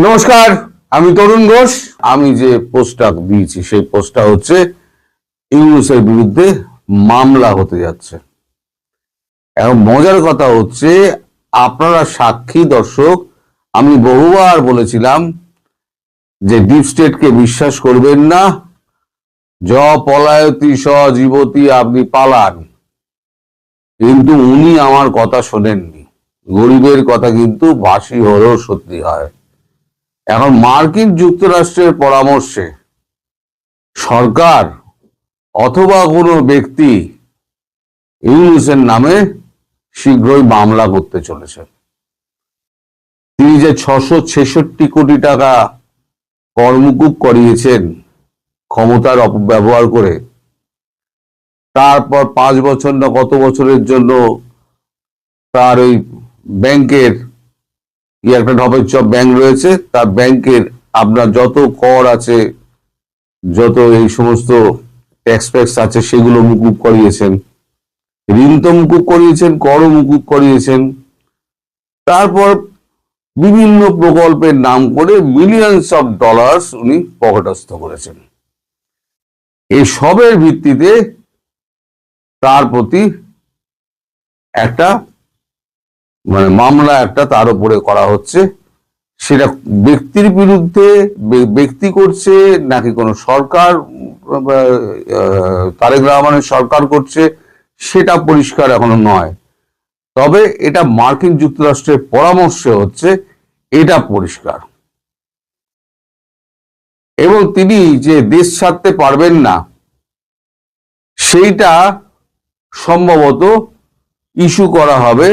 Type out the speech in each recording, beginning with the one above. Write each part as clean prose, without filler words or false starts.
নমস্কার, আমি তরুণ ঘোষ। আমি যে পোস্টটা দিয়েছি সেই পোস্টটা হচ্ছে ইউনূসের বিরুদ্ধে মামলা হতে যাচ্ছে। এখন মজার কথা হচ্ছে, আপনারা সাক্ষী দর্শক, আমি বহুবার বলেছিলাম যে ডিপ স্টেটকে বিশ্বাস করবেন না, য পলায়তি স জীবতি, আপনি পালান। কিন্তু উনি আমার কথা শোনেননি। গরিবের কথা কিন্তু বাঁশি হলেও সত্যি হয়। এখন মার্কিন যুক্তরাষ্ট্রের পরামর্শে সরকার অথবা কোনো ব্যক্তি ইউনূসের নামে শীঘ্রই মামলা করতে চলেছে। তিনি যে 666 কোটি টাকা করমুকুব করিয়েছেন ক্ষমতার অপব্যবহার করে, তারপর 5 বছর না কত বছরের জন্য তার ওই ব্যাংকের একটা ঢপের চপ ব্যাংক রয়েছে, তার ব্যাংকের আপনার যত কর আছে, যত এই সমস্ত ট্যাক্স আছে, সেগুলো মুকুব করিয়েছেন। ঋণ তো মুকুব করিয়েছেন, করও মুকুব করিয়েছেন। তারপর বিভিন্ন প্রকল্পের নাম করে মিলিয়নস অফ ডলার্স উনি পকেটস্থ করেছেন। এই সবের ভিত্তিতে তার প্রতি একটা মামলা তার উপরে করা হচ্ছে। সেটা ব্যক্তির বিরুদ্ধে ব্যক্তি করছে নাকি কোনো সরকার, তারেক রহমানের সরকার করছে, সেটা পরিষ্কার এখনো নয়। তবে এটা মার্কিন যুক্তরাষ্ট্রের পরামর্শে হচ্ছে, এটা পরিষ্কার। এবং তিনি যে দেশ ছাড়তে পারবেন না, সেইটা সম্ভবত ইস্যু করা হবে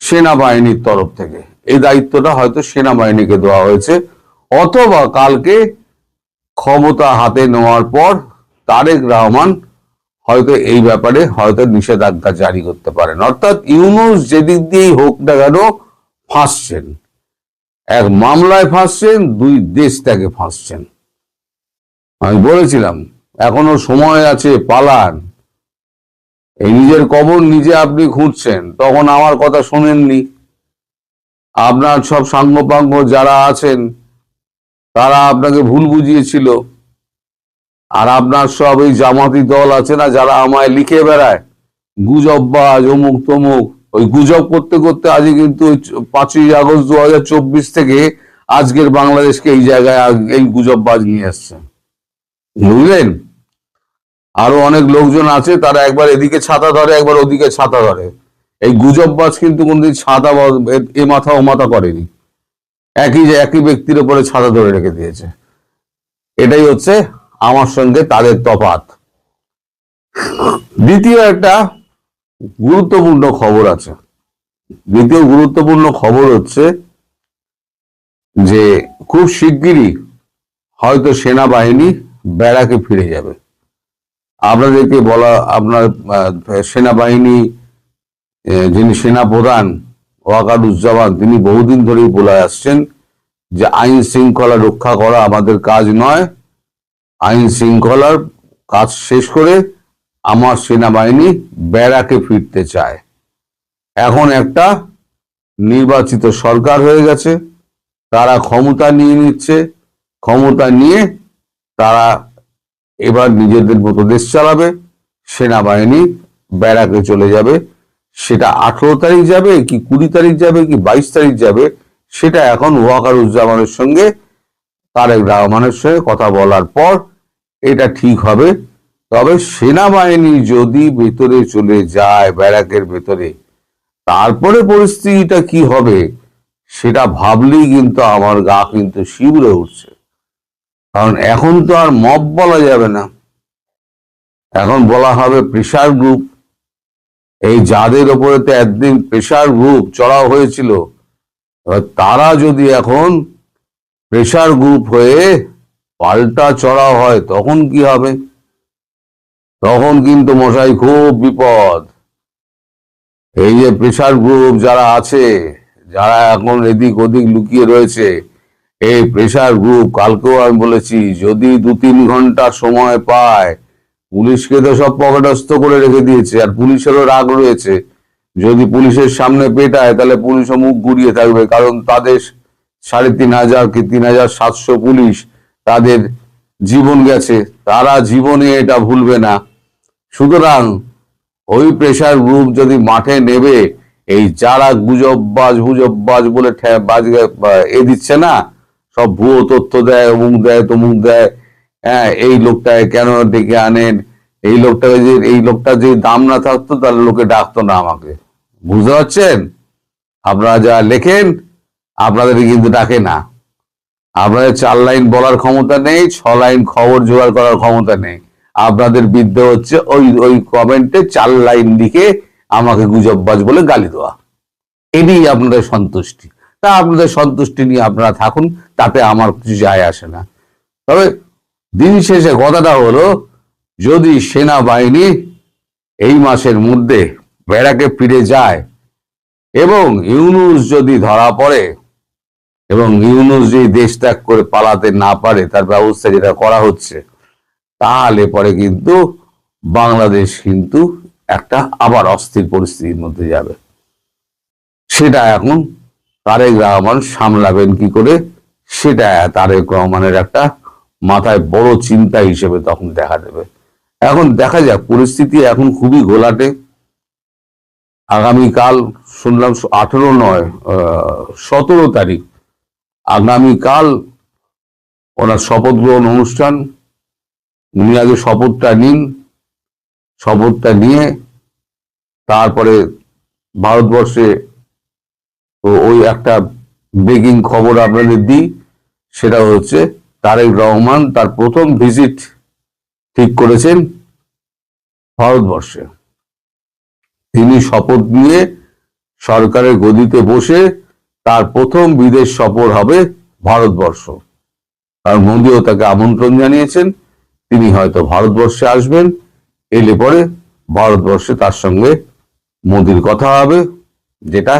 সেনাবাহিনীর তরফ থেকে। এই দায়িত্বটা হয়তো সেনাবাহিনীকে দেওয়া হয়েছে, অথবা কালকে ক্ষমতা হাতে নেওয়ার পর তারেক রহমান হয়তো এই ব্যাপারে হয়তো নিষেধাজ্ঞা জারি করতে পারেন। অর্থাৎ ইউনূস যেদিক দিয়েই হোক না কেন ফাঁসছেন। এক মামলায় ফাঁসছেন, দুই দেশ থেকে ফাঁসছেন। আমি বলেছিলাম এখনো সময় আছে, পালান। এই নিজের কবর নিজে আপনি খুঁজছেন, তখন আমার কথা শোনেননি। আপনার সব সাঙ্গপাঙ্গ যারা আছেন তারা আপনাকে ভুল বুঝিয়েছিল। আর আপনার সব এই জামাতি দল আছে না, যারা আমায় লিখে বেড়ায় গুজববাজ অমুক তমুক, ওই গুজব করতে করতে আজকে কিন্তু 5ই আগস্ট 2024 থেকে আজকের বাংলাদেশকে এই জায়গায় এই গুজববাজ নিয়ে আসছে, বুঝলেন? আরো অনেক লোকজন আছে, তারা একবার এদিকে ছাতা ধরে, একবার ওদিকে ছাতা ধরে। এই গুজববাজ কিন্তু কোনদিন ছাতা এ মাথা ও মাথা করেনি, একই ব্যক্তির উপরে ছাতা ধরে রেখে দিয়েছে। এটাই হচ্ছে আমার সঙ্গে তাদের তফাৎ। দ্বিতীয় একটা গুরুত্বপূর্ণ খবর আছে। দ্বিতীয় গুরুত্বপূর্ণ খবর হচ্ছে যে খুব শিগগিরই হয়তো সেনাবাহিনী ব্যারাকে ফিরে যাবে। আপনাদেরকে বলা, আপনার সেনাবাহিনী যিনি সেনাপ্রধান ওয়াকারুজ্জামান, তিনি বহুদিন ধরেই বলে আসছেন যে আইন শৃঙ্খলা রক্ষা করা আমাদের কাজ নয়, আইন শৃঙ্খলার কাজ শেষ করে আমার সেনাবাহিনী ব্যারাকে ফিরতে চায়। এখন একটা নির্বাচিত সরকার হয়ে গেছে, তারা ক্ষমতা নিয়ে নিচ্ছে, ক্ষমতা নিয়ে তারা এবার নিজেদের মতো দেশ চালাবে। সেনাবাহিনী ব্যারাকে চলে যাবে। সেটা 18 তারিখ যাবে কি 20 তারিখ যাবে কি 22 তারিখ যাবে, সেটা এখন ওয়াকারুজ্জামানের সঙ্গে তারেক রহমানের সঙ্গে কথা বলার পর এটা ঠিক হবে। তবে সেনাবাহিনী যদি ভেতরে চলে যায় ব্যারাকের ভেতরে, তারপরে পরিস্থিতিটা কি হবে সেটা ভাবলেই কিন্তু আমার গা কিন্তু শিউরে উঠছে। কারণ এখন তো আর মব বলা যাবে না, এখন বলা হবে প্রেসার গ্রুপ। এই যাদের ওপরে তো একদিন প্রেসার গ্রুপ চড়াও হয়েছিল, তারা যদি এখন প্রেসার গ্রুপ হয়ে পাল্টা চড়াও হয়, তখন কি হবে? তখন কিন্তু মশাই খুব বিপদ। এই যে প্রেসার গ্রুপ যারা আছে, যারা এখন এদিক ওদিক লুকিয়ে রয়েছে, এই প্রেসার গ্রুপ, কালকেও আমি বলেছি, যদি 2-3 ঘন্টা সময় পায়, পুলিশকে তো সব পকেটস্থ করে রেখে দিয়েছে। আর পুলিশেরও রাগ রয়েছে, যদি পুলিশের সামনে পেটায় তাহলে পুলিশও মুখ ঘুরিয়ে থাকবে, কারণ তাদের 3,500 কি 3,700 পুলিশ তাদের জীবন গেছে, তারা জীবনে এটা ভুলবে না। সুতরাং ওই প্রেশার গ্রুপ যদি মাঠে নেবে, এই যারা গুজববাজ বলে এ দিচ্ছে না, সব ভুয়ো তথ্য দেয়, অমুক দেয় তমুক দেয়, হ্যাঁ এই লোকটাকে কেন ডেকে আনেন, এই লোকটা যে দাম না থাকতো তাহলে লোকে ডাকতো না আমাকে। বুঝতে পারছেন? আপনারা যা লেখেন আপনাদের কিন্তু ডাকে না। আপনাদের 4 লাইন বলার ক্ষমতা নেই, 6 লাইন খবর জোগাড় করার ক্ষমতা নেই। আপনাদের বিদ্যে হচ্ছে ওই কমেন্টে 4 লাইন লিখে আমাকে গুজববাজ বলে গালি দেওয়া। এটাই আপনাদের সন্তুষ্টি। তা আপনাদের সন্তুষ্টি নিয়ে আপনারা থাকুন, তাতে আমার কিছু যায় আসে না। তবে দিন শেষে কথাটা হলো, যদি সেনাবাহিনী এই মাসের মধ্যে ব্যারাকে ফিরে যায় এবং ইউনূস যদি ধরা পড়ে এবং ইউনূস যদি দেশ ত্যাগ করে পালাতে না পারে, তার ব্যবস্থা যেটা করা হচ্ছে, তাহলে পরে কিন্তু বাংলাদেশ কিন্তু একটা আবার অস্থির পরিস্থিতির মধ্যে যাবে। সেটা এখন তারেক রহমান সামলাবেন কি করে, সেটা তারেক রহমানের একটা মাথায় বড় চিন্তা হিসেবে তখন দেখা দেবে। এখন দেখা যাক, পরিস্থিতি এখন খুবই ঘোলাটে। আগামীকাল শুনলাম 18 নয় 17 তারিখ, আগামীকাল ওনার শপথ গ্রহণ অনুষ্ঠান। উনি আগে শপথটা নিন, শপথটা নিয়ে তারপরে ভারতবর্ষে ওই একটা ব্রেকিং খবর আপনাদের দিই, সেটা হচ্ছে তারেক রহমান তার প্রথম ভিজিট ঠিক করেছেন ভারতবর্ষে। তিনি শপথ নিয়ে সরকারের গদিতে বসে তার প্রথম বিদেশ সফর হবে ভারতবর্ষ। আর মোদিও তাকে আমন্ত্রণ জানিয়েছেন, তিনি হয়তো ভারতবর্ষে আসবেন। এলে পরে ভারতবর্ষে তার সঙ্গে মোদির কথা হবে, যেটা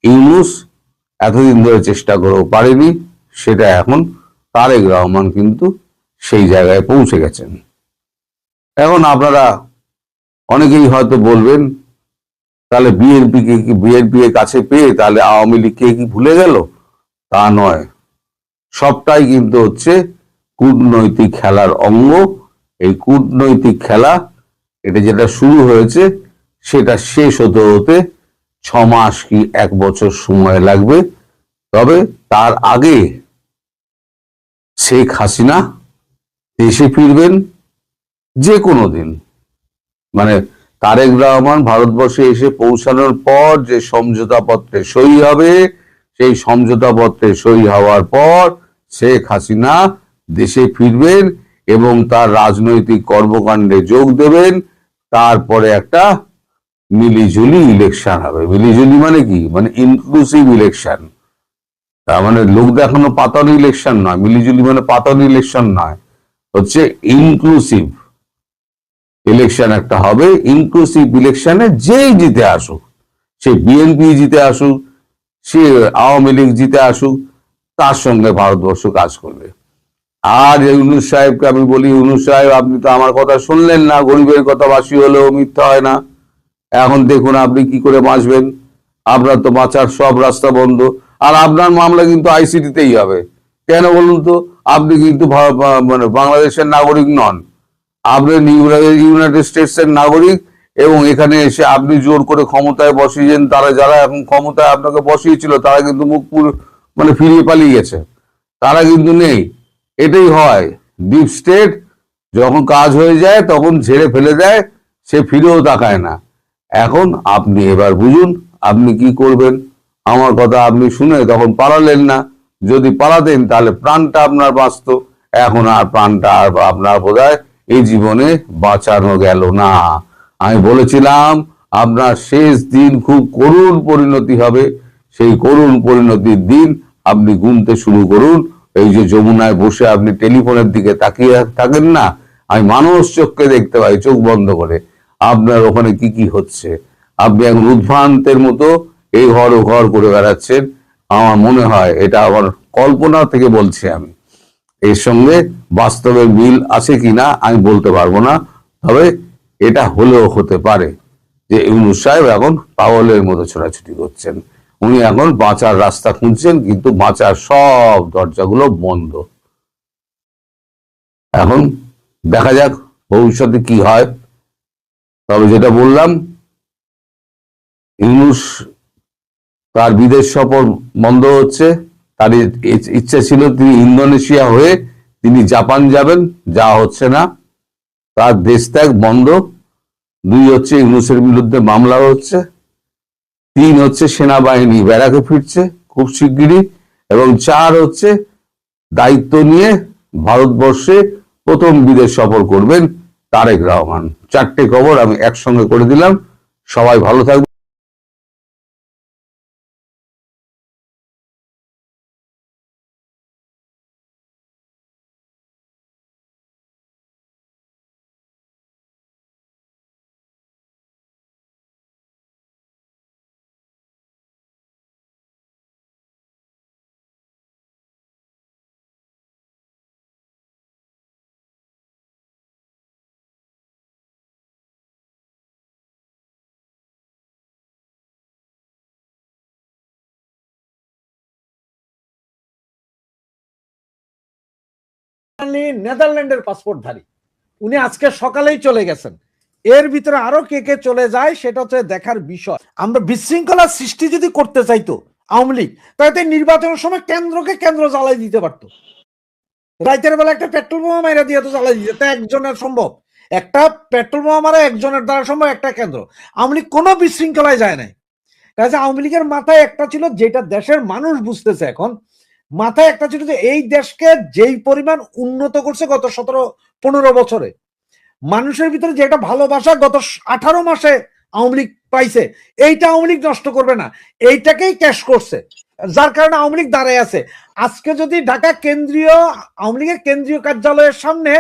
ইউনূস এতদিন ধরে চেষ্টা করেও পারেনি। সেটা এখন তারেক রহমান কিন্তু সেই জায়গায় পৌঁছে গেছেন। এখন আপনারা অনেকেই হয়তো বলবেন, তাহলে বিএনপি এর কাছে পেয়ে তাহলে আওয়ামী লীগকে কি ভুলে গেল? তা নয়, সবটাই কিন্তু হচ্ছে কূটনৈতিক খেলার অঙ্গ। এই কূটনৈতিক খেলা, এটা যেটা শুরু হয়েছে সেটা শেষ হতে হতে 6 মাস কি 1 বছর সময় লাগবে। তবে তার আগে শেখ হাসিনা দেশে ফিরবেন যে কোনো দিন। মানে তারেক রহমান ভারতবর্ষে এসে পৌঁছানোর পর যে সমঝোতা পত্রে সই হবে, সেই সমঝোতা পত্রে সই হওয়ার পর শেখ হাসিনা দেশে ফিরবেন এবং তার রাজনৈতিক কর্মকাণ্ডে যোগ দেবেন। তারপরে একটা মিলিজুলি ইলেকশন হবে। মিলিজুলি মানে কি? মানে ইনক্লুসিভ ইলেকশন। তার মানে লোক দেখানো পাতানো ইলেকশন নয়, মিলিজুলি মানে পাতানো ইলেকশন নয়, হচ্ছে ইনক্লুসিভ ইলেকশন একটা হবে। ইনক্লুসিভ ইলেকশনে যেই জিতে আসুক, সে বিএনপি জিতে আসুক, সে আওয়ামী লীগ জিতে আসুক, তার সঙ্গে ভারতবর্ষ কাজ করবে। আর ইউনূস সাহেবকে আমি বলি, ইউনূস সাহেব আপনি তো আমার কথা শুনলেন না। গরিবের কথা বাসি হলেও মিথ্যা হয় না। এখন দেখুন আপনি কি করে বাঁচবেন। আপনার তো বাঁচার সব রাস্তা বন্ধ। আর আপনার মামলা কিন্তু আইসিটিতেই হবে। কেন বলুন তো? আপনি কিন্তু মানে বাংলাদেশের নাগরিক নন, আপনি ইউনাইটেড স্টেটস এর নাগরিক। এবং এখানে এসে আপনি জোর করে ক্ষমতায় বসিয়েছেন। তারা যারা এখন ক্ষমতায় আপনাকে বসিয়েছিল তারা কিন্তু মুখ মানে ফিরিয়ে পালিয়ে গেছে, তারা কিন্তু নেই। এটাই হয়, ডিপ স্টেট যখন কাজ হয়ে যায় তখন ঝেড়ে ফেলে দেয়, সে ফিরেও তাকায় না। এখন আপনি এবার বুঝুন আপনি কি করবেন। আমার কথা আপনি শুনে তখন পালালেন না। যদি পালাতেন তাহলে প্রাণটা আপনার বাঁচত। এখন আর প্রাণটা আর আপনার বোধহয় এই জীবনে বাঁচানো গেল না। আমি বলেছিলাম আপনার শেষ দিন খুব করুণ পরিণতি হবে। সেই করুণ পরিণতির দিন আপনি গুনতে শুরু করুন। এই যে যমুনায় বসে আপনি টেলিফোনের দিকে তাকিয়ে থাকেন না, আমি মানুষ চোখকে দেখতে পাই চোখ বন্ধ করে আপনার ওখানে কি কি হচ্ছে। আপনি এখন উদ্ভ্রান্তের মতো এই ঘর ও ঘর করে বেড়াচ্ছেন। আমার মনে হয় এটা আমার কল্পনা থেকে বলছি আমি, এর সঙ্গে বাস্তবের মিল আছে কিনা আমি বলতে পারবো না। তবে এটা হলেও হতে পারে যে ইউনূস সাহেব এখন পাগলের মতো ছোটাছুটি করছেন। উনি এখন বাঁচার রাস্তা খুঁজছেন, কিন্তু বাঁচার সব দরজাগুলো বন্ধ। এখন দেখা যাক ভবিষ্যতে কি হয়। তবে যেটা বললাম, ইউনূস তার বিদেশ সফর বন্ধ হচ্ছে। তার ইচ্ছা ছিল তিনি ইন্দোনেশিয়া হয়ে তিনি জাপান যাবেন, যা হচ্ছে না। তার দেশ ত্যাগ বন্ধ। 2 হচ্ছে ইউনূসের বিরুদ্ধে মামলা হচ্ছে। 3 হচ্ছে সেনাবাহিনী ব্যারাকে ফিরছে খুব শিগগিরই। এবং 4 হচ্ছে দায়িত্ব নিয়ে ভারতবর্ষে প্রথম বিদেশ সফর করবেন তারেক রহমান। 4টে খবর আমি একসঙ্গে করে দিলাম। সবাই ভালো থাকবে। নেদারল্যান্ডের পাসপোর্টধারী উনি আজকে সকালেই চলে গেছেন। এর ভিতরে আরো কে কে চলে যায় সেটা হচ্ছে দেখার বিষয়। আমরা বিশৃঙ্খলা সৃষ্টি যদি করতে চাইতো আওয়ামী লীগ, তাহলে নির্বাচনের সময় কেন্দ্রকে কেন্দ্র জ্বালাই দিতে পারতো। রাইতের বেলা একটা পেট্রোল বোমা মাইরা দিয়ে তো জ্বালাই দিতে, তা একজনের সম্ভব? একটা পেট্রোল বোমা মারা একজনের দ্বারা সম্ভব, একটা কেন্দ্র। আওয়ামী লীগ কোনো বিশৃঙ্খলায় যায় নাই। কাজে আওয়ামী লীগের মাথায় একটা ছিল, যেটা দেশের মানুষ বুঝতেছে এখন, মাথায় একটা ছিল যে এই দেশকে যেই পরিমাণ উন্নত করছে গত 17-15 বছরে, মানুষের ভিতরে যে একটা ভালোবাসা গত 18 মাসে আওয়ামী লীগ পাইছে, এইটা আওয়ামী লীগ নষ্ট করবে না, এইটাকেই ক্যাশ করছে। যার কারণে আওয়ামী লীগ দাঁড়ায় আছে। আজকে যদি ঢাকা কেন্দ্রীয় আওয়ামী লীগের কেন্দ্রীয় কার্যালয়ের সামনে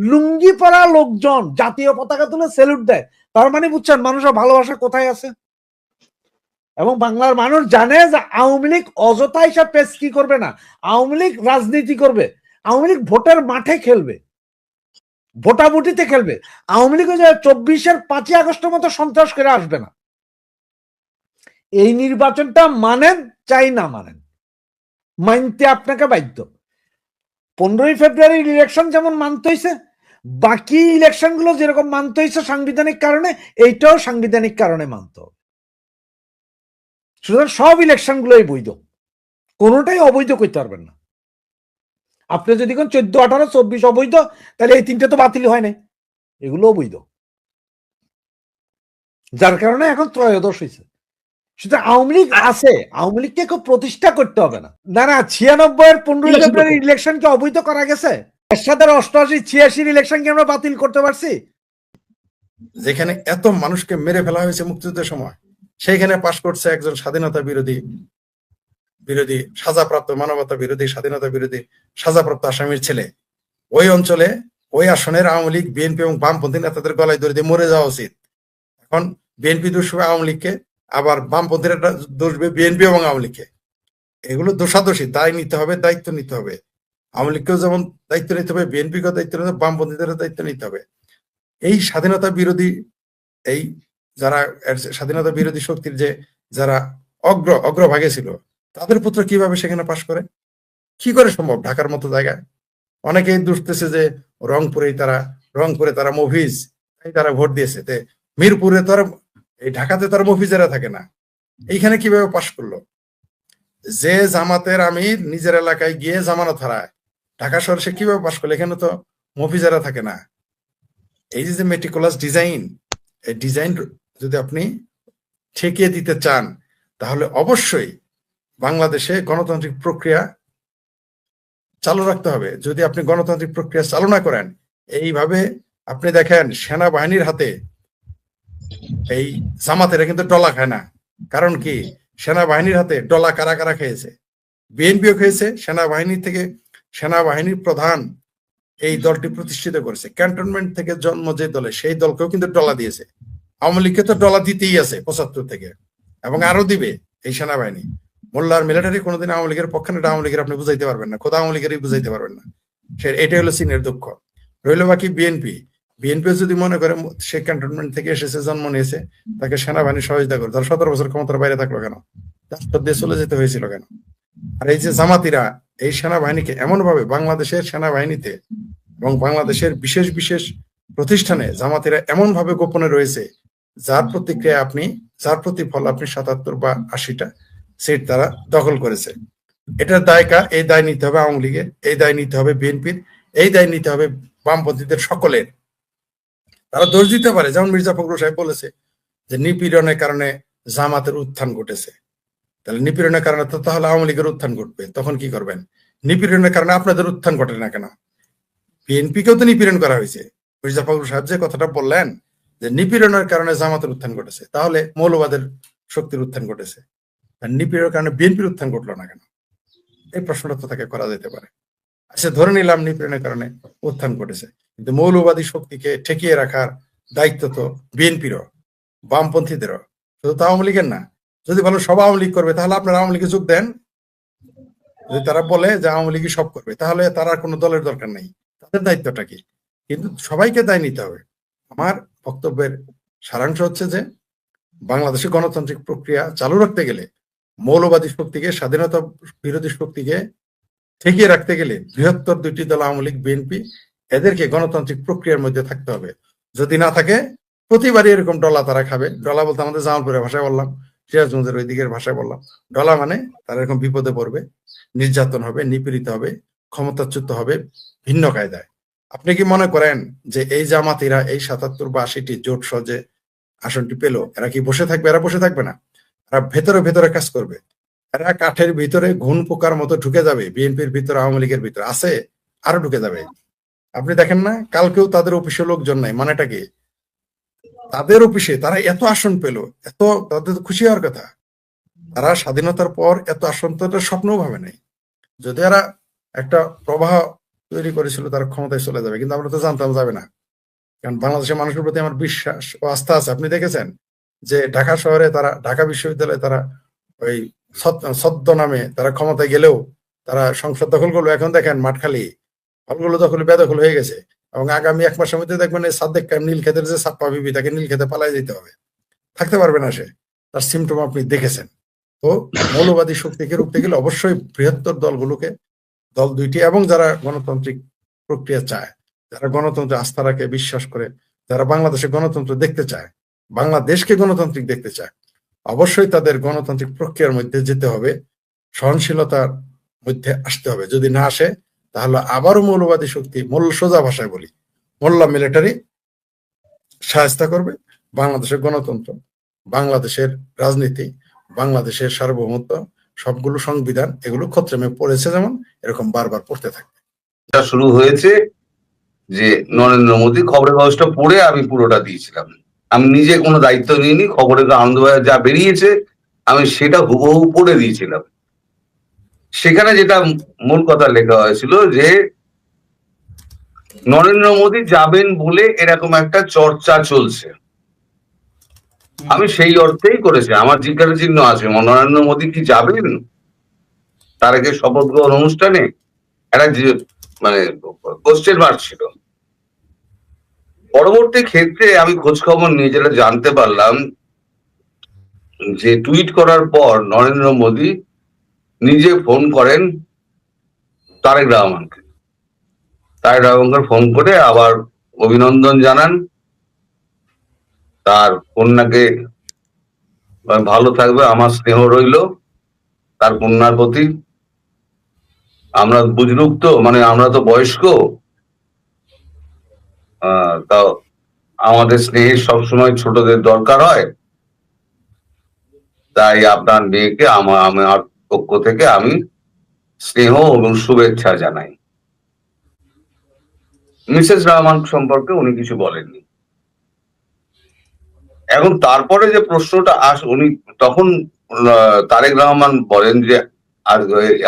লুঙ্গি পরা লোকজন জাতীয় পতাকা তুলে স্যালুট দেয়, তার মানে বুঝছেন মানুষের ভালোবাসা কোথায় আছে। এবং বাংলার মানুষ জানে যে আওয়ামী লীগ অযথা হিসাব পেশ কি করবে না, আওয়ামী লীগ রাজনীতি করবে, আওয়ামী লীগ ভোটের মাঠে খেলবে, ভোটাভুটিতে খেলবে। আওয়ামী লীগ 24-এর 5ই আগস্টের মতো সন্ত্রাস করে আসবে না। এই নির্বাচনটা মানেন চাই না মানেন, মানতে আপনাকে বাধ্য। 15ই ফেব্রুয়ারির ইলেকশন যেমন মানতে হয়েছে, বাকি ইলেকশন গুলো যেরকম মানতে হয়েছে সাংবিধানিক কারণে, এইটাও সাংবিধানিক কারণে মানতে হবে। সুতরাং সব ইলেকশন গুলোই বৈধ, কোনোটাই অবৈধ করতে পারবেন না। আপনি যদি কোন 14, 18, 24 অবৈধ, তাহলে এই 3টে তো বাতিল হয় নাই, এগুলো অবৈধ। যার কারণে এখন ত্রয়োদশ হয়েছে। সুতরাং আওয়ামী লীগ আছে, আওয়ামী লীগকে কেউ প্রতিষ্ঠা করতে হবে না। না না, 96-এর 15ই ফেব্রুয়ারি ইলেকশনকে অবৈধ করা গেছে, এরশাদের 88, 86 ইলেকশনকে আমরা বাতিল করতে পারছি। যেখানে এত মানুষকে মেরে ফেলা হয়েছে মুক্তিযুদ্ধের সময়, সেইখানে পাশ করছে একজন স্বাধীনতা বিরোধী সাজাপ্রাপ্ত, মানবতা বিরোধী, স্বাধীনতা বিরোধী সাজাপ্রাপ্ত আসামির ছেলে। ওই অঞ্চলে ওই আসনের আওয়ামী লীগ, বিএনপি এবং বামপন্থী নেতাদের গলায় দড়ি দিয়ে মরে যাওয়া উচিত। এখন বিএনপি দোষবে আওয়ামী লীগকে, আবার বামপন্থীরা দোষবে বিএনপি এবং আওয়ামী লীগকে। এগুলো দোষাদোষী, দায় নিতে হবে, দায়িত্ব নিতে হবে। আওয়ামী লীগকেও যেমন দায়িত্ব নিতে হবে, বিএনপিকেও দায়িত্ব নিতে হবে, বামপন্থীদেরও দায়িত্ব নিতে হবে। এই স্বাধীনতা বিরোধী, এই যারা স্বাধীনতা বিরোধী শক্তির যে যারা অগ্রভাগে ছিল, তাদের পুত্র কিভাবে সেখানে পাশ করে? কি করে সম্ভব? ঢাকার মতো জায়গায় অনেকেই দুষতেছে যে রংপুরে তারা মফিজ, তাই তারা ভোট দিয়েছে। মিরপুরে তো আর, এই ঢাকাতে তো আর মফিজেরা থাকে না, এইখানে কিভাবে পাশ করলো? যে জামাতের আমির নিজের এলাকায় গিয়ে জামানত হারায়, ঢাকা শহরে সে কিভাবে পাশ করলো? এখানে তো মফিজেরা থাকে না। এই যে মেটিকুলাস ডিজাইন, এই ডিজাইন যদি আপনি ঠেকিয়ে দিতে চান, তাহলে অবশ্যই বাংলাদেশে গণতান্ত্রিক প্রক্রিয়া চালু রাখতে হবে। যদি আপনি গণতান্ত্রিক প্রক্রিয়া চালু না করেন, এইভাবে আপনি দেখেন সেনাবাহিনীর হাতে এই জামাতেরা কিন্তু ডলা খায় না। কারণ কি? সেনাবাহিনীর হাতে ডলা কারা কারা খেয়েছে? বিএনপিও খেয়েছে। সেনাবাহিনীর প্রধান এই দলটি প্রতিষ্ঠিত করেছে, ক্যান্টনমেন্ট থেকে জন্ম যে দলে, সেই দলকেও কিন্তু ডলা দিয়েছে। আওয়ামী লীগকে তো ডলা দিতেই আছে 75 থেকে, এবং আরো দিবে এই সেনাবাহিনী। মোল্লার মিলিটারি কোনোদিন আওয়ামী লীগের পক্ষে না, আওয়ামী লীগের আপনি বুঝাইতে পারবেন না, খোদা আওয়ামী লীগেরই বুঝাইতে পারবেন না। এটাই হলো চীনের দুঃখ। রইল বাকি বিএনপি যদি মনে করে সে ক্যান্টনমেন্ট থেকে এসেছে, জন্ম নিয়েছে, তাকে সেনাবাহিনী সহযোগিতা করে, তার 17 বছর ক্ষমতার বাইরে থাকলো কেন? রাজপথ দিয়ে চলে যেতে হয়েছিল কেন? আর এই যে জামাতিরা এই সেনাবাহিনীকে এমন ভাবে বাংলাদেশের সেনাবাহিনীতে এবং বাংলাদেশের বিশেষ বিশেষ প্রতিষ্ঠানে জামাতিরা এমন ভাবে গোপনে রয়েছে, যার প্রতিক্রিয়া আপনি, যার প্রতিফল আপনি ৭৭ বা ৮০টা সিট তারা দখল করেছে। এটার দায় কার? এই দায় নিতে হবে আওয়ামী লীগের, এই দায় নিতে হবে বিএনপির, এই দায় নিতে হবে বামপন্থীদের সকলের। তারা দোষ দিতে পারে, যেমন মির্জা ফখরুল সাহেব বলেছে যে নিপীড়নের কারণে জামাতের উত্থান ঘটেছে। তাহলে নিপীড়নের কারণে তো তাহলে আওয়ামী লীগের উত্থান ঘটবে, তখন কি করবেন? নিপীড়নের কারণে আপনাদের উত্থান ঘটে না কেন? বিএনপিকেও তো নিপীড়ন করা হয়েছে। মির্জা ফখরুল সাহেব যে কথাটা বললেন যে নিপীড়নের কারণে জামাতের উত্থান ঘটেছে, তাহলে মৌলবাদের শক্তির উত্থান ঘটেছে, আর নিপীড়নের কারণে বিএনপির উত্থান ঘটলো না কেন? এই প্রশ্নটা তো তাকে করা যেতে পারে। আচ্ছা, ধরে নিলাম নিপীড়নের কারণে উত্থান ঘটেছে, কিন্তু মৌলবাদী শক্তিকে ঠেকিয়ে রাখার দায়িত্ব তো বিএনপিরও, বামপন্থীদেরও, শুধু তো আওয়ামী লীগের না। যদি বলো সব আওয়ামী লীগ করবে, তাহলে আপনারা আওয়ামী লীগে যোগ দেন। যদি তারা বলে যে আওয়ামী লীগই সব করবে, তাহলে তার আর কোনো দলের দরকার নেই। তাদের দায়িত্বটা কি? কিন্তু সবাইকে দায় নিতে হবে। আমার বক্তব্যের সারাংশ হচ্ছে যে বাংলাদেশে গণতান্ত্রিক প্রক্রিয়া চালু রাখতে গেলে, মৌলবাদী শক্তিকে, স্বাধীনতা বিরোধী শক্তিকে ঠেকিয়ে রাখতে গেলে বৃহত্তর দুইটি দল আওয়ামী লীগ, বিএনপি, এদেরকে গণতান্ত্রিক প্রক্রিয়ার মধ্যে থাকতে হবে। যদি না থাকে, প্রতিবারই এরকম ডলা তারা খাবে। ডলা বলতে আমাদের জামালপুরের ভাষায় বললাম, সিরাজগঞ্জের ওই দিকের ভাষায় বললাম, ডলা মানে তারা এরকম বিপদে পড়বে, নির্যাতন হবে, নিপীড়িত হবে, ক্ষমতাচ্যুত হবে ভিন্ন কায়দায়। আপনি কি মনে করেন যে এই জামাতিরা এই ৭৭ বা ৮০টি জোট সহজে আসনটি পেল, এরা কি বসে থাকবে? এরা বসে থাকবে না, এরা ভেতরে ভেতরে কাজ করবে। এরা কাঠের ভিতরে ঘুণ পোকার মতো ঢুকে যাবে। বিএনপির ভিতরে, আওয়ামী লীগের ভিতরে আছে, আরো ঢুকে যাবে। আপনি দেখেন না, কালকেও তাদের অফিসে লোকজন নাই, মানেটা কি? তাদের অফিসে তারা এত আসন পেল, এত, তাদের তো খুশি হওয়ার কথা। তারা স্বাধীনতার পর এত আসন তো স্বপ্নও ভাবে নাই। যদি এরা একটা প্রবাহ তৈরি করেছিল তারা ক্ষমতায় চলে যাবে, কিন্তু আমরা তো জানতাম যাবে না। কারণ বাংলাদেশের মানুষের প্রতি আমার বিশ্বাস ও আস্থা আছে। আপনি দেখেছেন যে ঢাকা শহরে তারা, ঢাকা বিশ্ববিদ্যালয়ে তারা ওই ছদ্ম নামে তারা ক্ষমতায় গেলেও তারা সংসদ দখল করলো। এখন দেখেন মাঠ খালি, হলগুলো দখল বেদখল হয়ে গেছে। এবং আগামী ১ মাসের মধ্যে দেখবেন এই সাদেক কায়েম নীলক্ষেতের যে ছাপ্পা বিবি, তাকে নীলক্ষেতে পালাই যেতে হবে, থাকতে পারবে না সে। তার সিমটম আপনি দেখেছেন। তো মৌলবাদী শক্তিকে রুখতে গেলে অবশ্যই বৃহত্তর দলগুলোকে, দল দুইটি, এবং যারা গণতান্ত্রিক প্রক্রিয়া চায়, যারা গণতন্ত্রে আস্থা রাখে, বিশ্বাস করে, যারা বাংলাদেশে গণতন্ত্র দেখতে চায়, বাংলাদেশকে গণতান্ত্রিক দেখতে চায়, অবশ্যই তাদের গণতান্ত্রিক প্রক্রিয়ার মধ্যে যেতে হবে, সহনশীলতার মধ্যে আসতে হবে। যদি না আসে, তাহলে আবারও মৌলবাদী শক্তি, সোজা ভাষায় বলি, মোল্লা মিলিটারি শায়েস্তা করবে। বাংলাদেশের গণতন্ত্র, বাংলাদেশের রাজনীতি, বাংলাদেশের সার্বভৌমত্ব, সবগুলো সংবিধান, এগুলো খতরামে পড়েছে, যেমন এরকম বারবার পড়তে থাকবে। শুরু হয়েছে যে নরেন্দ্র মোদী খবরের কাগজটা পড়ে আমি পুরোটা দিয়েছিলাম। আমি নিজে কোনো দায়িত্ব নিইনি, খবরের আনন্দবাজার যা বেরিয়েছে আমি সেটা হুবহু পড়ে দিয়েছিলাম। সেখানে যেটা মূল কথা লেখা হয়েছিল যে নরেন্দ্র মোদী যাবেন বলে এরকম একটা চর্চা চলছে। আমি সেই অর্থেই করেছি, আমার জিজ্ঞাসা চিহ্ন আছে, নরেন্দ্র মোদী কি যাবেন তার আগে শপথ গ্রহণ অনুষ্ঠানে? একটা মানে কোশ্চেন মার্ক ছিল। পরবর্তী ক্ষেত্রে আমি খোঁজ খবর নিয়ে যেটা জানতে পারলাম যে টুইট করার পর নরেন্দ্র মোদী নিজে ফোন করেন তারেক রহমানকে। তারেক রহমানকে ফোন করে আবার অভিনন্দন জানান, তার কন্যাকে ভালো থাকবে, আমার স্নেহ রইল তার কন্যার প্রতি। আমরা বুজরুক তো, মানে আমরা তো বয়স্ক, তাও আমাদের স্নেহের সবসময় ছোটদের দরকার হয়, তাই আপনার মেয়েকে আমার পক্ষ থেকে আমি স্নেহ এবং শুভেচ্ছা জানাই। মিসেস রহমান সম্পর্কে উনি কিছু বলেননি। এখন তারপরে যে প্রশ্নটা উনি তখন তারেক রহমান বলেন যে আর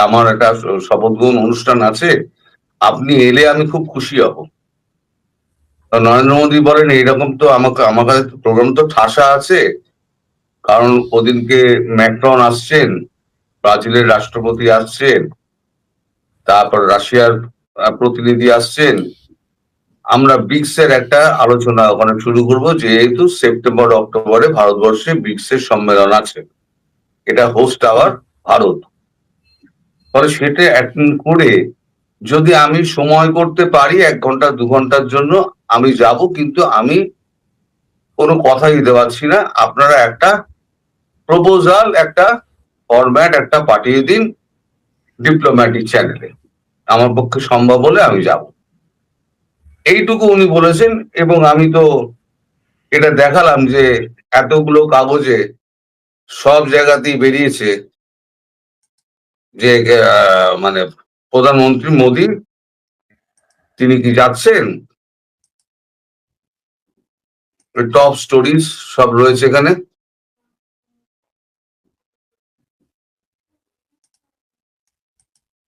আমার একটা শপথ গ্রহণ অনুষ্ঠান আছে, আপনি এলে আমি খুব খুশি হব। নরেন্দ্র মোদী বলেন এইরকম তো আমার কাছে প্রোগ্রাম তো ঠাসা আছে, কারণ ওদিনকে ম্যাক্রন আসছেন, ব্রাজিলের রাষ্ট্রপতি আসছেন, তারপর রাশিয়ার প্রতিনিধি আসছেন, আমরা ব্রিক্স এর একটা আলোচনা ওখানে শুরু করবো, যেহেতু সেপ্টেম্বর অক্টোবরে ভারতবর্ষে ব্রিক্স এর সম্মেলন আছে। এটা হোস্ট আওয়ার ভারত। ফলে সেটা অ্যাটেন্ড করে যদি আমি সময় করতে পারি 1 ঘন্টা 2 ঘন্টার জন্য আমি যাব, কিন্তু আমি কোনো কথা দিতে পারছি না। আপনারা একটা প্রপোজাল, একটা ফরম্যাট একটা পাঠিয়ে দিন ডিপ্লোম্যাটিক চ্যানেলে, আমার পক্ষে সম্ভব হলে আমি যাব। এইটুকু উনি বলেছেন। এবং আমি তো এটা দেখালাম যে এতগুলো কাগজে সব জায়গাতেই বেরিয়েছে যে মানে প্রধানমন্ত্রী মোদী তিনি কি যাচ্ছেন, টপ স্টোরিজ সব রয়েছে এখানে।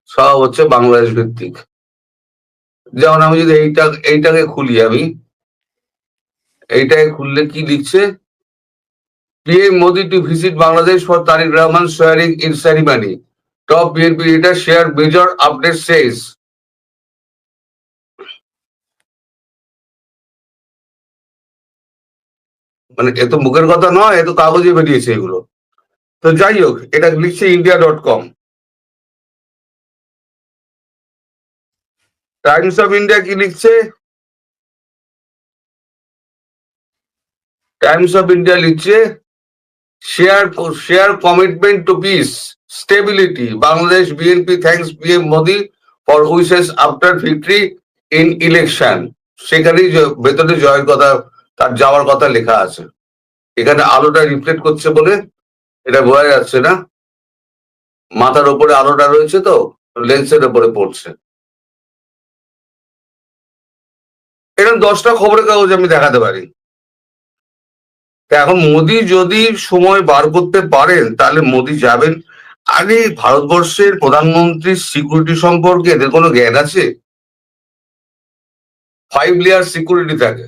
সব হচ্ছে বাংলাদেশ ভিত্তিক। যেমন আমি যদি এইটাকে খুলি, আমি এইটাকে খুললে কি লিখছে, PM Modi to visit Bangladesh for Tariq Rahman swearing in ceremony. Top BNP leader share major update says. মানে এ তো মুখের কথা নয়, এ তো কাগজে বেরিয়েছে এগুলো। তো যাই হোক, এটা লিখছে india.com। টাইমস অফ ইন্ডিয়া কি লিখছে, টাইমস অফ ইন্ডিয়া লিখছে share commitment to peace stability Bangladesh BNP thanks PM Modi for wishes after victory in election। সেখানেই ভেতরে জয়ের কথা, তার যাওয়ার কথা লেখা আছে। এখানে আলোটা রিফ্লেক্ট করছে বলে এটা বোঝা যাচ্ছে না, মাথার উপরে আলোটা রয়েছে তো লেন্সের উপরে পড়ছে। এরকম 10টা খবরের কাগজ আমি দেখাতে পারি। এখন মোদি যদি সময় বার করতে পারেন তাহলে মোদি যাবেন। আরে ভারতবর্ষের প্রধানমন্ত্রীর সিকিউরিটি সম্পর্কে এদের কোনো জ্ঞান আছে? 5 লেয়ার সিকিউরিটি থাকে,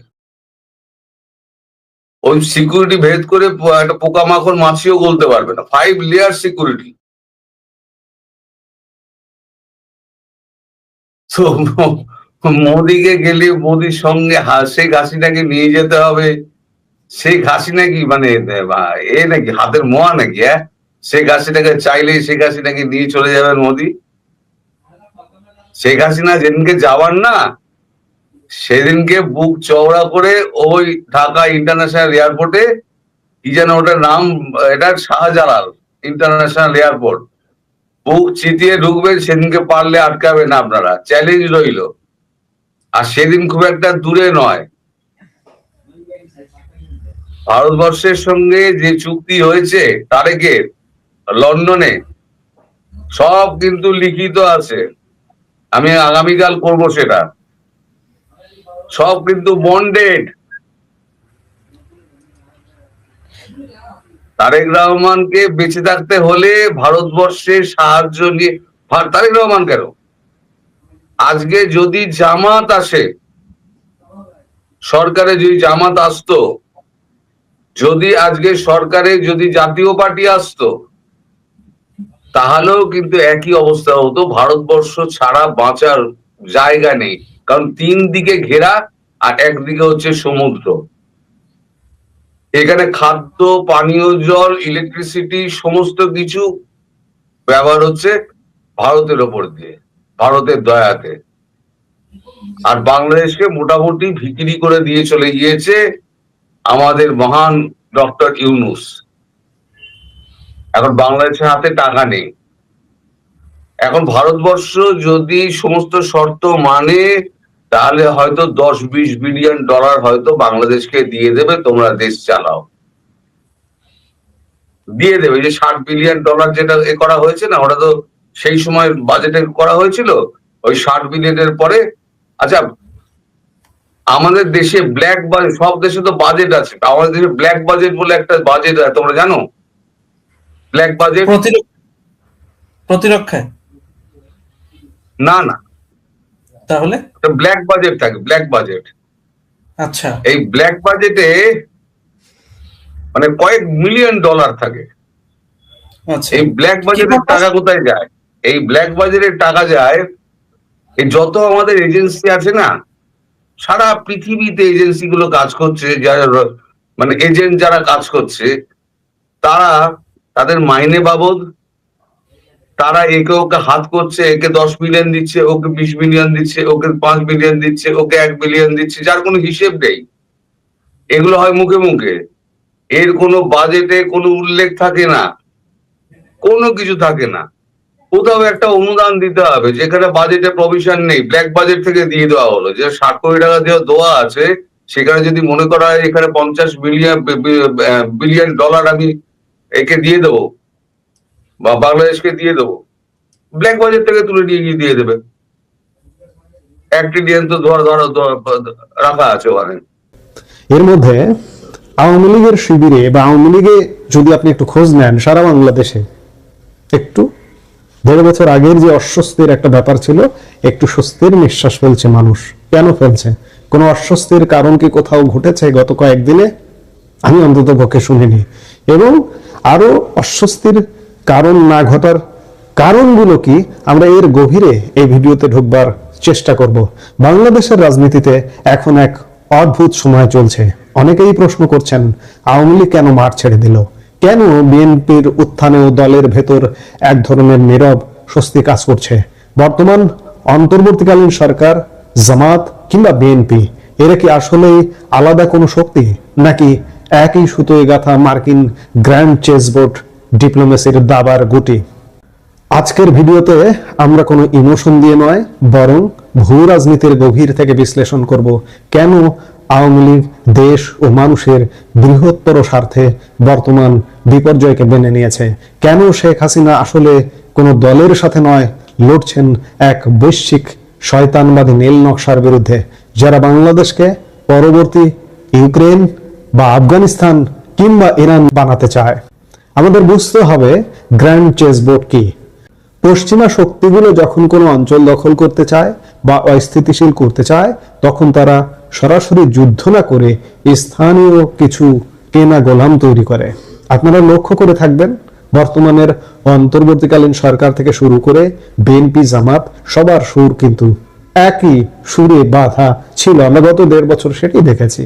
ওই সিকিউরিটি ভেদ করে একটা পোকামাকড় মাছিও বলতে পারবে না। 5 লেয়ার সিকিউরিটি। তো মোদিকে গেলে মোদির সঙ্গে শেখ হাসিনাকে নিয়ে যেতে হবে। শেখ হাসিনা কি মানে এ নাকি হাতের মোয়া নাকি? শেখ হাসিনাকে চাইলেই শেখ হাসিনাকে নিয়ে চলে যাবেন মোদি? শেখ হাসিনা যেদিনকে যাওয়ার না, সেদিনকে বুক চওড়া করে ওই ঢাকা ইন্টারন্যাশনাল এয়ারপোর্টে, কি যেন ওটার নাম, এটা শাহজালাল ইন্টারন্যাশনাল এয়ারপোর্ট, বুক চিতিয়ে ঢুকবেন। সেদিনকে পারলে আটকাবে না আপনারা, চ্যালেঞ্জ রইল। আর সেদিন খুব একটা দূরে নয়। ভারতবর্ষের সঙ্গে যে চুক্তি হয়েছে তারেকের লন্ডনে, সব কিন্তু লিখিত আছে। আমি আগামীকাল করব সেটা, সব কিন্তু বন্ডেড। তারেক রহমানকে বেঁচে থাকতে হলে ভারতবর্ষের সাহায্য নিয়ে, তারেক রহমান কেন, আজকে যদি জামাত আসে, সরকারে যদি জামাত আসতো, যদি আজকে সরকারে যদি জাতীয় পার্টি আসতো, তাহলেও কিন্তু একই অবস্থা হতো। ভারতবর্ষ ছাড়া বাঁচার জায়গা নেই, কারণ 3 দিকে ঘেরা আর একদিকে হচ্ছে সমুদ্র। এখানে খাদ্য, পানীয় জল, ইলেকট্রিসিটি সমস্ত কিছু ব্যবহার হচ্ছে ভারতের ওপর দিয়ে, ভারতের দয়াতে। আর বাংলাদেশকে মোটামুটি ভিকিরি করে দিয়ে চলে গিয়েছে আমাদের মহান ডক্টর ইউনূস। এখন বাংলাদেশের হাতে টাকা নেই। এখন ভারতবর্ষ যদি সমস্ত শর্ত মানে, তাহলে হয়তো 10-20 বিলিয়ন ডলার হয়তো বাংলাদেশকে দিয়ে দেবে, তোমরা দেশ চালাও, দিয়ে দেবে। যে 60 বিলিয়ন ডলার যেটা করা হয়েছে না, ওটা তো সেই সময় বাজেটে করা হয়েছিল। ওই 60 বিলিয়নের পরে, আচ্ছা আমাদের দেশে ব্ল্যাক বাজেট, সব দেশে তো বাজেট আছে, আমাদের দেশে ব্ল্যাক বাজেট বলে একটা বাজেট আছে, তোমরা জানো? ব্ল্যাক বাজেট প্রতিরক্ষায় না না, তাহলে ব্ল্যাক বাজেট থাকে, ব্ল্যাক বাজেট। আচ্ছা, এই ব্ল্যাক বাজেটে মানে কয়েক মিলিয়ন ডলার থাকে। আচ্ছা, এই ব্ল্যাক বাজেটের টাকা কোথায় যায়? এই ব্ল্যাক বাজেটের টাকা যায় এই যত আমাদের এজেন্সি আছে না, সারা পৃথিবীতে এজেন্সি গুলো কাজ করছে, যারা মানে এজেন্ট যারা কাজ করছে, তারা তাদের মাইনে বাবদ তারা একে ওকে হাত করছে, একে 10 মিলিয়ন দিচ্ছে, ওকে 20 মিলিয়ন দিচ্ছে, ওকে 5 মিলিয়ন দিচ্ছে, ওকে 1 মিলিয়ন দিচ্ছে, যার কোনো হিসেব নেই। এগুলো হয় মুখে মুখে, এর কোনো বাজেটে কোনো উল্লেখ থাকে না, কোনো কিছু থাকে না। কোথাও একটা অনুদান দিতে হবে, যেখানে বাজেটে প্রভিশন নেই, ব্ল্যাক বাজেট থেকে দিয়ে দেওয়া হলো। যে 60 কোটি টাকা দিয়ে দেওয়া আছে, সেখানে যদি মনে করা হয় এখানে 50 বিলিয়ন ডলার আমি একে দিয়ে দেবো বা বাংলাদেশকে দিয়ে দেবো, ব্ল্যাক বাজেট থেকে তুলে নিয়ে গিয়ে দিয়ে দেবে। 1 ট্রিলিয়ন তো রাখা আছে ওখানে। এর মধ্যে আওয়ামী লীগের শিবিরে বা আওয়ামী লীগে যদি আপনি একটু খোঁজ নেন সারা বাংলাদেশে একটু 1.5 বছর আগের যে অস্বস্তির একটা ব্যাপার ছিল, একটু স্বস্তির নিঃশ্বাস ফেলছে মানুষ। কেন ফেলছে? কোনো অস্বস্তির কারণ কি কোথাও ঘটেছে গত কয়েকদিনে? আমি অন্তত পক্ষে শুনিনি। এবং আরো অস্বস্তির কারণ না ঘটার কারণগুলো কি, আমরা এর গভীরে এই ভিডিওতে ঢুকবার চেষ্টা করব। বাংলাদেশের রাজনীতিতে এখন এক অদ্ভুত সময় চলছে। অনেকেই প্রশ্ন করছেন আওয়ামী লীগ কেন মাঠ ছেড়ে দিল, কেন বিএনপির উত্থানে ও দলের ভেতর এক ধরনের নীরব স্বস্তি কাজ করছে। বর্তমান অন্তর্বর্তীকালীন সরকার, জামাত কিংবা বিএনপি, এরা কি আসলেই আলাদা কোনো শক্তি, নাকি একই সুতোয় গাঁথা মার্কিন গ্র্যান্ড চেসবোর্ড ডিপ্লোমেসির দাবার গুটি? আজকের ভিডিওতে আমরা কোনো ইমোশন দিয়ে নয়, বরং ভূ রাজনীতির গভীর থেকে বিশ্লেষণ করব কেন আওয়ামী লীগ দেশ ও মানুষের বৃহত্তর স্বার্থে বর্তমান বিপর্যয়কে মেনে নিয়েছে, কেন শেখ হাসিনা আসলে কোনো দলের সাথে নয়, লড়ছেন এক বৈশ্বিক শয়তানবাদী নীল নকশার বিরুদ্ধে, যারা বাংলাদেশকে পরবর্তী ইউক্রেন বা আফগানিস্তান কিংবা ইরান বানাতে চায়। আমাদের বুঝতে হবে গ্র্যান্ড চেসবোর্ড কি। পশ্চিমা শক্তিগুলো যখন কোনো অঞ্চল দখল করতে চায় বা অস্থিতিশীল করতে চায়, তখন তারা সরাসরি যুদ্ধ না করে স্থানীয় কিছু কেনা গোলাম তৈরি করে। আপনারা লক্ষ্য করে থাকবেন, বর্তমানের অন্তর্বর্তীকালীন সরকার থেকে শুরু করে বিএনপি, জামাত, সবার সুর কিন্তু একই সুরে বাঁধা ছিল। আমরা গত 1.5 বছর সেটি দেখেছি।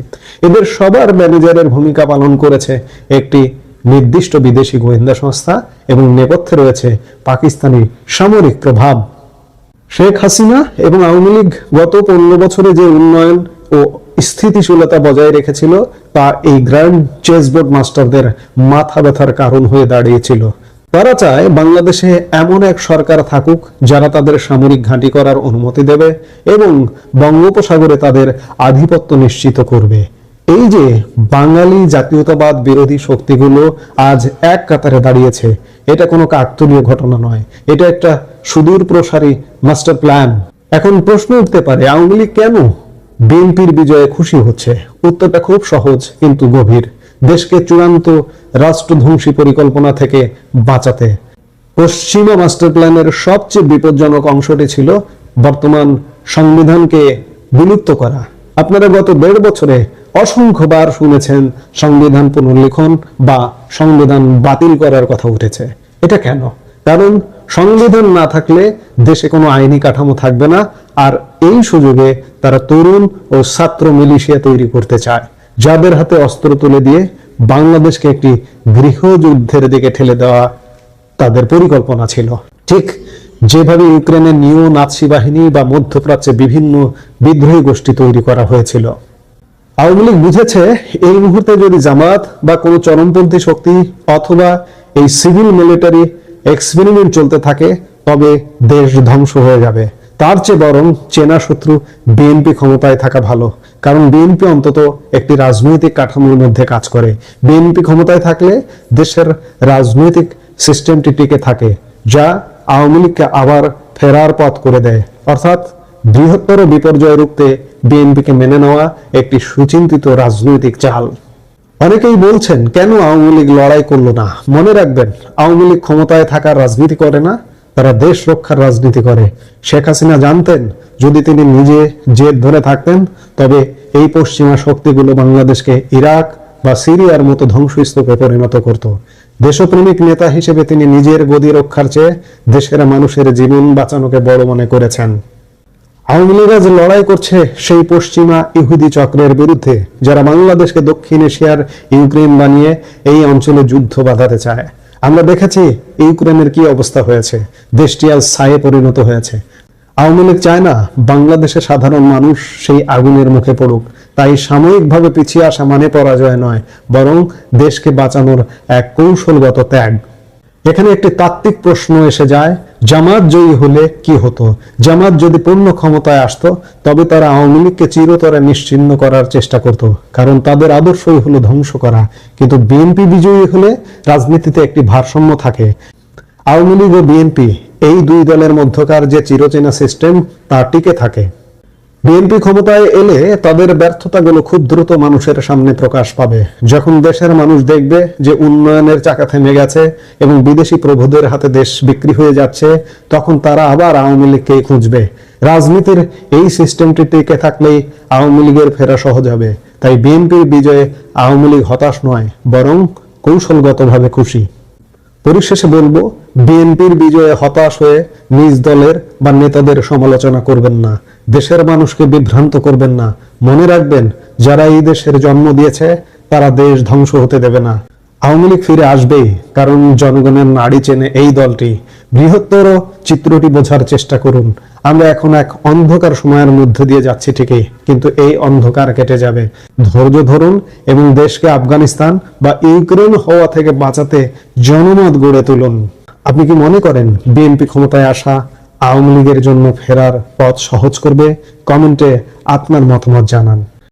এদের সবার ম্যানেজারের ভূমিকা পালন করেছে একটি নির্দিষ্ট বিদেশি গোয়েন্দা সংস্থা এবং নেপথ্যে রয়েছে পাকিস্তানি সামরিক প্রভাব। শেখ হাসিনা এবং আওয়ামী লীগ গত 15 বছরে যে উন্নয়ন ও স্থিতিশীলতা বজায় রেখেছিল, তা এই গ্র্যান্ড চেসবোর্ড মাস্টারদের মাথা ব্যথার কারণ হয়ে দাঁড়িয়েছিল। তারা চায় বাংলাদেশে এমন এক সরকার থাকুক যারা তাদের সামরিক ঘাঁটি করার অনুমতি দেবে এবং বঙ্গোপসাগরে তাদের আধিপত্য নিশ্চিত করবে। এই যে বাঙালি জাতীয়তাবাদ বিরোধী শক্তিগুলো আজ এক কাতারে দাঁড়িয়েছে, এটা কোনো কাকতালীয় ঘটনা নয়, এটা একটা সুদূর প্রসারী মাস্টার প্ল্যান। এখন প্রশ্ন উঠতে পারে, আওয়ামী লীগ কেন বিএনপির বিজয়ে খুশি হচ্ছে? উত্তরটা খুব সহজ কিন্তু গভীর। দেশকে চূড়ান্ত রাষ্ট্রধ্বংসী পরিকল্পনা থেকে বাঁচাতে পশ্চিমা মাস্টার প্ল্যানের সবচেয়ে বিপজ্জনক অংশটি ছিল বর্তমান সংবিধানকে বিলুপ্ত করা। আপনারা গত 1.5 বছরে অসংখ্যবার শুনেছেন সংবিধান পুনর্লিখন বা সংবিধান বাতিল করার কথা উঠেছে। এটা কেন? কারণ সংবিধান না থাকলে দেশে কোনো আইনি কাঠামো থাকবে না, আর এই সুযোগে তারা তরুণ ও ছাত্র মিলিশিয়া তৈরি করতে চায়, যাদের হাতে অস্ত্র তুলে দিয়ে বাংলাদেশকে একটি গৃহযুদ্ধের দিকে ঠেলে দেওয়া তাদের পরিকল্পনা ছিল। ঠিক যেভাবে ইউক্রেনের নিও নাৎসি বাহিনী বা মধ্যপ্রাচ্যে বিভিন্ন বিদ্রোহী গোষ্ঠী তৈরি করা হয়েছিল। আওয়ামী লীগ বুঝেছে এই মুহূর্তে যদি জামাত বা কোনো চরমপন্থী শক্তি অথবা এই সিভিল মিলিটারি এক্সপেরিমেন্ট চলতে থাকে, তবে দেশ ধ্বংস হয়ে যাবে। তার চেয়ে বরং চেনা শত্রু বিএনপি ক্ষমতায় থাকা ভালো, কারণ বিএনপি অন্তত একটি রাজনৈতিক কাঠামোর মধ্যে কাজ করে। বিএনপি ক্ষমতায় থাকলে দেশের রাজনৈতিক সিস্টেমটি টিকে থাকে, যা আওয়ামী লীগকে আবার ফেরার পথ করে দেয়। অর্থাৎ বৃহত্তর বিপর্যয় রুখতে বিএনপিকে মেনে নেওয়া একটি সুচিন্তিত রাজনৈতিক চাল। অনেকেই বলছেন কেন আওয়ামী লীগ লড়াই করলো না? মনে রাখবেন, আওয়ামী লীগ ক্ষমতায় থাকার রাজনীতি করে না, তারা দেশ রক্ষার রাজনীতি করে। শেখ হাসিনা জানতেন যদি তিনি নিজে জেদ ধরে থাকতেন, তবে এই পশ্চিমা শক্তিগুলো বাংলাদেশকে ইরাক বা সিরিয়ার মতো ধ্বংসস্তূপে পরিণত করত। দেশপ্রেমিক নেতা হিসেবে তিনি নিজের গদি রক্ষার চেয়ে দেশের মানুষের জীবন বাঁচানোকে বড় মনে করেছেন। আওয়ামী লীগ আজ লড়াই করছে সেই পশ্চিমা ইহুদি চক্রের বিরুদ্ধে, যারা বাংলাদেশকে দক্ষিণ এশিয়ার ইউক্রেন বানিয়ে এই অঞ্চলে যুদ্ধ বাঁধাতে চায়। আমরা দেখেছি ইউক্রেনের কি অবস্থা হয়েছে, দেশটি আজ ছায়ে পরিণত হয়েছে। আওয়ামী লীগ চায় না বাংলাদেশের সাধারণ মানুষ সেই আগুনের মুখে পড়ুক, তাই সাময়িকভাবে পিছিয়ে আসা মানে পরাজয় নয়, বরং দেশকে বাঁচানোর এক কৌশলগত ত্যাগ। এখানে একটি তাত্ত্বিক প্রশ্ন এসে যায়, জামাত জয়ী হলে কি হতো? জামাত যদি পূর্ণ ক্ষমতায় আসতো তবে তারা আওয়ামী লীগকে চিরতরে নিশ্চিহ্ন করার চেষ্টা করত, কারণ তাদের আদর্শই হলো ধ্বংস করা। কিন্তু বিএনপি বিজয়ী হলে রাজনীতিতে একটি ভারসাম্য থাকে। আওয়ামী লীগ ও বিএনপি এই দুই দলের মধ্যকার যে চিরচেনা সিস্টেম তা টিকে থাকে। বিএনপি ক্ষমতায় এলে তাদের ব্যর্থতাগুলো খুব দ্রুত মানুষের সামনে প্রকাশ পাবে। যখন দেশের মানুষ দেখবে যে উন্নয়নের চাকা থেমে গেছে এবং বিদেশি প্রভুদের হাতে দেশ বিক্রি হয়ে যাচ্ছে, তখন তারা আবার আওয়ামী লীগকেই খুঁজবে। রাজনীতির এই সিস্টেমটি টিকে থাকলেই আওয়ামী লীগের ফেরা সহজ হবে। তাই বিএনপির বিজয়ে আওয়ামী লীগ হতাশ নয়, বরং কৌশলগতভাবে খুশি। পরিশেষে বলবো, বিএনপির বিজয়ে হতাশ হয়ে নিজ দলের বা নেতাদের সমালোচনা করবেন না, দেশের মানুষকে বিভ্রান্ত করবেন না। মনে রাখবেন, যারা এই দেশের জন্ম দিয়েছে তারা দেশ ধ্বংস হতে দেবে না। আওয়ামী লীগ ফিরে আসবেই, কারণ জনগণের নাড়ি চেনে এই দলটি। বৃহত্তর চিত্রটি বোঝার চেষ্টা করুন। আমরা এখন এক অন্ধকার সময়ের মধ্যে দিয়ে যাচ্ছি ঠিকই, কিন্তু এই অন্ধকার কেটে যাবে। ধৈর্য ধরুন এবং দেশকে আফগানিস্তান বা ইউক্রেন হওয়া থেকে বাঁচাতে জনমত গড়ে তুলুন। আপনি কি মনে করেন বিএনপি ক্ষমতায় আসা আওয়ামী লীগের জন্য ফেরার পথ সহজ করবে? কমেন্টে আপনার মতামত জানান।